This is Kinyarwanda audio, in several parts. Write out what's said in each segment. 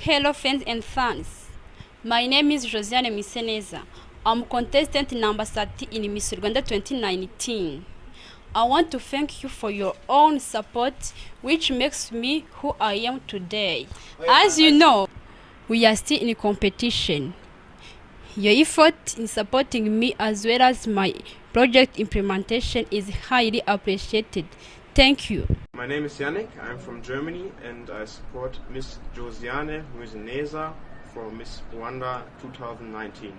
Hello friends and fans, my name is Josiane Miseneza. I'm contestant number 30 in Miss Rwanda 2019. I want to thank you for your own support, which makes me who I am today. As you know, we are still in competition. Your effort in supporting me as well as my project implementation is highly appreciated. Thank you. My name is Yannick. I'm from Germany and I support Miss Josiane Miseneza for Miss Rwanda 2019.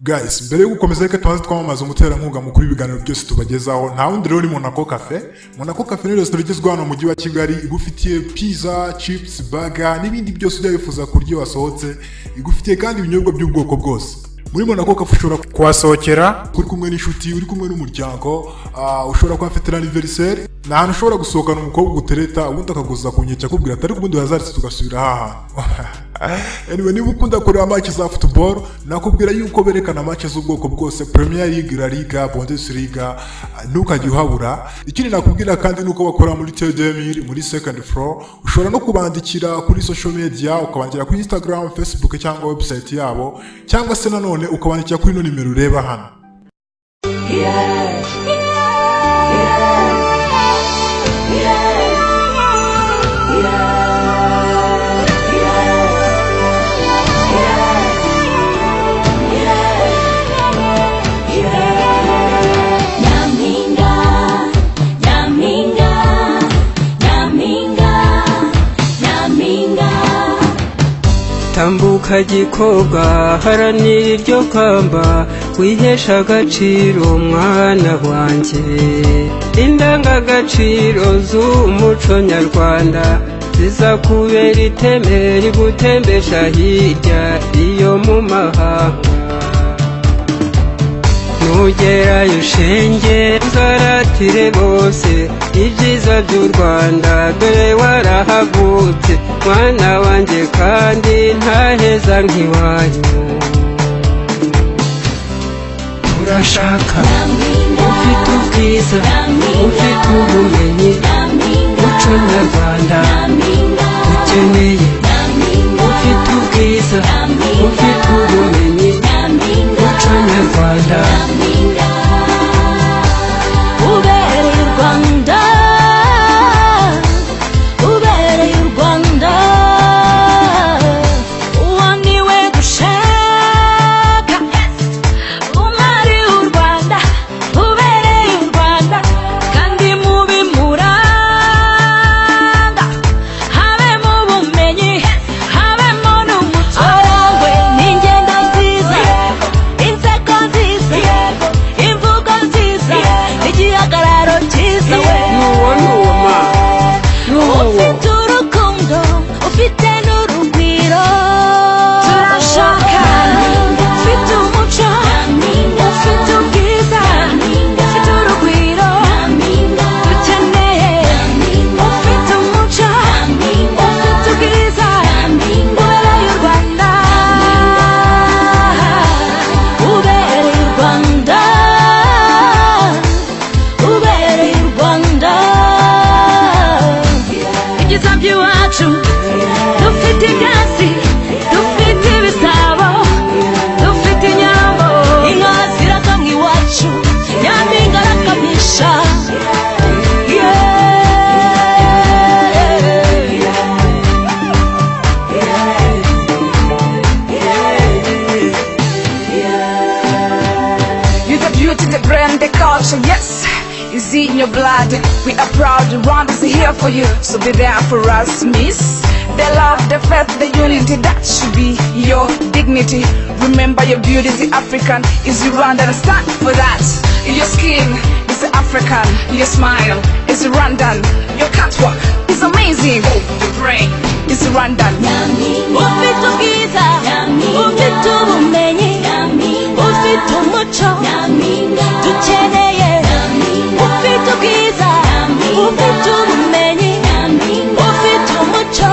Guys, mbere yo gukomeza reka tubanze twamamaza umuterankunga mukuru w'ibiganiro byose tubagezaho. Nta wundi rero ni Monaco Cafe. Monaco Cafe ni restaurant igezweho hano mu mujyi wa Kigali, igufitiye pizza, chips, burger n'ibindi byose ujya wifuza kurya wasohotse. Igufitiye kandi ibinyobwa by'ubwoko bwose. Muri Monaco Cafe ushobora kuhasohokera uri kumwe n'inshuti, uri kumwe n'umuryango, ushobora kuhafatira anniversaire. Nta hantu ushobora gusohokana umukobwa utereta ubundi akaguza kunyecya akubwira atari kubundi hazaritse tugasubira aha. Anyway, niba ukunda kureba match za football, nakubwira yuko berekana match z'ubwoko bwose, Premier League, La Liga, Bundesliga, ntukajye uhabura. Ikindi nakubwira kandi nuko bakora muri T2000 muri second floor. Ushobora no kubandikira kuri social media, ukabandikira kuri Instagram, Facebook cyangwa website yabo, cyangwa se nanone ukabandikira kuri no nimero ureba hano. Tambuka gikobwa haranira iryo kamba, wihesha agaciro mwana wanjye. Indangagaciro z'umuco nyarwanda zizakubera iteme rigutembesha hirya iyo mu mahanga. Nugerayo ushenge uzaratire bose ibyiza by'u Rwanda, dore warahavutse mwana wanjye kandi ntaheza nk'iwanyu. Urashaka ufite ubwiza, ufite ubumenyi, umuco nyarwanda ukeneye. Ufite ubwiza, ufite ubumenyi, umuco nyarwanda ubereye u Rwanda, ubereye u Rwanda, uwo niwe dushaka. Umwari w'u Rwanda, ubereye u Rwanda, kandi mu bimuranga habemo ubumenyi, habemo n'umuco. Arangwe n'ingendo nziza, inseko nziza, imvugo nziza, igihagararo cyiza. We ufite urukundo, ufite n'urugwiro. Turashaka ufite umuco, ufite ubwiza, ufite urugwiro dukeneye. Ufite umuco, ufite ubwiza, ubereye u Rwanda, ubereye u Rwanda, ubereye u Rwanda. Ibyiza by'iwacu, dufite ibyatsi, dufite ibisabo, dufite inyambo, inka zirakamwa iwacu, nyampinga arakamisha. You're the beauty, the brand, the culture, yes, it's in your blood. We are proud, Rwanda is here for you, so be there for us, miss. The love, the faith, the unity, that should be your dignity. Remember your beauty is African, is Rwandan, stand for that. Your skin is African, your smile is Rwandan, your catwalk is amazing, your brain is Rwandan. Ufite ubwiza, ufite ubumenyi, ufite umuco dukeneye. Ufite ubwiza, ufite ubumenyi, ufite umuco.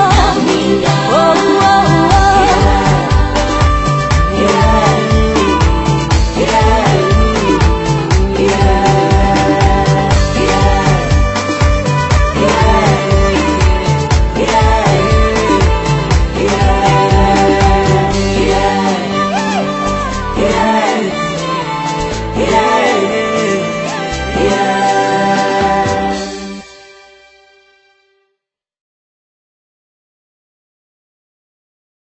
Oh, oh, oh. Yeah. yeah.